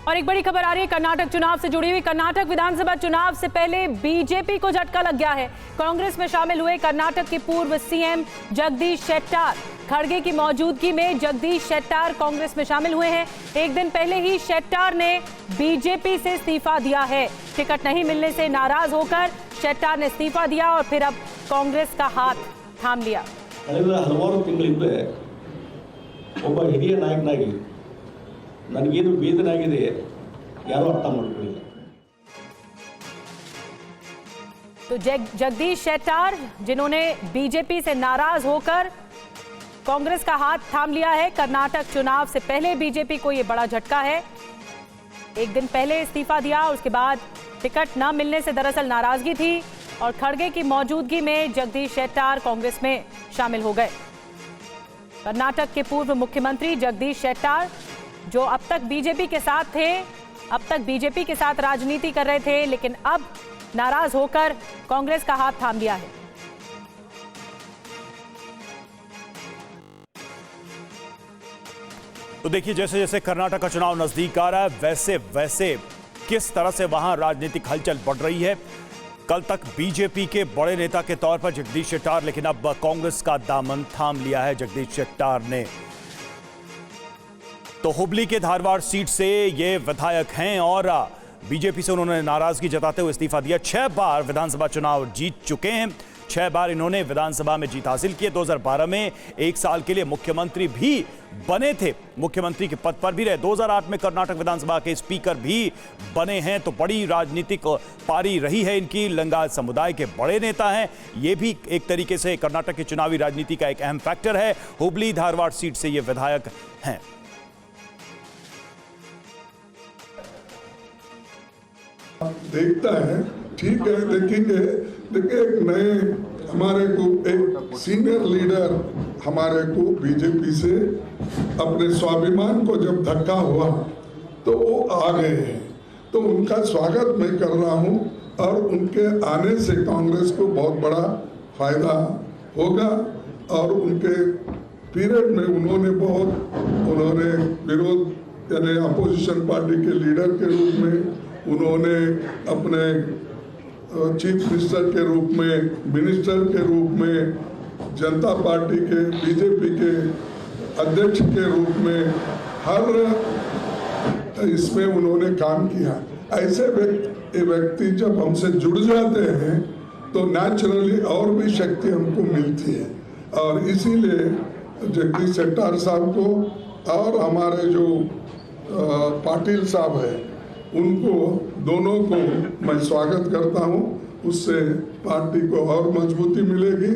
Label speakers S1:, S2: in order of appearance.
S1: और एक बड़ी खबर आ रही है कर्नाटक चुनाव से जुड़ी हुई। कर्नाटक विधानसभा चुनाव से पहले बीजेपी को झटका लग गया है। कांग्रेस में शामिल हुए कर्नाटक के पूर्व सीएम जगदीश शेट्टार, खड़गे की मौजूदगी में जगदीश शेट्टार कांग्रेस में शामिल हुए हैं। एक दिन पहले ही शेट्टार ने बीजेपी से इस्तीफा दिया है। टिकट नहीं मिलने से नाराज होकर शेट्टार ने इस्तीफा दिया और फिर अब कांग्रेस का हाथ थाम लिया।
S2: ಹಲವಾರು ತಿಂಗಳಿಂದ ಒಬ್ಬ ಹಿರಿಯ ನಾಯಕನಾಗಿ ನನಗೇನು ವೇದನೆ ಆಗಿದೆ ಯಾರು ಅರ್ಥ ಮಾಡ್ಕೊಳ್ಳಿಲ್ಲ।
S1: तो जगदीश शेट्टार जिन्होंने बीजेपी से नाराज होकर कांग्रेस का हाथ थाम लिया है। कर्नाटक चुनाव से पहले बीजेपी को यह बड़ा झटका है। एक दिन पहले इस्तीफा दिया और उसके बाद टिकट न मिलने से दरअसल नाराजगी थी और खड़गे की मौजूदगी में जगदीश शेट्टार कांग्रेस में शामिल हो गए। कर्नाटक के पूर्व मुख्यमंत्री जगदीश शेट्टार जो अब तक बीजेपी के साथ थे, अब तक बीजेपी के साथ राजनीति कर रहे थे, लेकिन अब नाराज होकर कांग्रेस का हाथ थाम लिया है।
S3: तो देखिए, जैसे जैसे कर्नाटक का चुनाव नजदीक आ रहा है, वैसे वैसे किस तरह से वहां राजनीतिक हलचल बढ़ रही है। कल तक बीजेपी के बड़े नेता के तौर पर जगदीश शेट्टार, लेकिन अब कांग्रेस का दामन थाम लिया है जगदीश शेट्टार ने। तो हुबली के धारवाड़ सीट से ये विधायक हैं और बीजेपी से उन्होंने नाराजगी जताते हुए इस्तीफा दिया। 6 बार विधानसभा चुनाव जीत चुके हैं, 6 बार इन्होंने विधानसभा में जीत हासिल की है। 2012 में 1 साल के लिए मुख्यमंत्री भी बने थे, मुख्यमंत्री के पद पर भी रहे। 2008 में कर्नाटक विधानसभा के स्पीकर भी बने हैं। तो बड़ी राजनीतिक पारी रही है इनकी। लिंगायत समुदाय के बड़े नेता हैं, ये भी एक तरीके से कर्नाटक की चुनावी राजनीति का एक अहम फैक्टर है। हुबली धारवाड़ सीट से ये विधायक हैं।
S4: देखता है, ठीक है, देखेंगे। देखिए, एक नए हमारे को एक सीनियर लीडर हमारे को बीजेपी से अपने स्वाभिमान को जब धक्का हुआ तो वो आ गए हैं। तो उनका स्वागत मैं कर रहा हूं और उनके आने से कांग्रेस को बहुत बड़ा फायदा होगा। और उनके पीरियड में उन्होंने विरोध यानी अपोजिशन पार्टी के लीडर के रूप में, उन्होंने अपने चीफ मिनिस्टर के रूप में, मिनिस्टर के रूप में, जनता पार्टी के बीजेपी के अध्यक्ष के रूप में हर इसमें उन्होंने काम किया। ऐसे व्यक्ति जब हमसे जुड़ जाते हैं तो नेचुरली और भी शक्ति हमको मिलती है। और इसीलिए जगदीश शेट्टार साहब को और हमारे जो पाटिल साहब है उनको दोनों को मैं स्वागत करता हूं। उससे पार्टी को और मजबूती मिलेगी।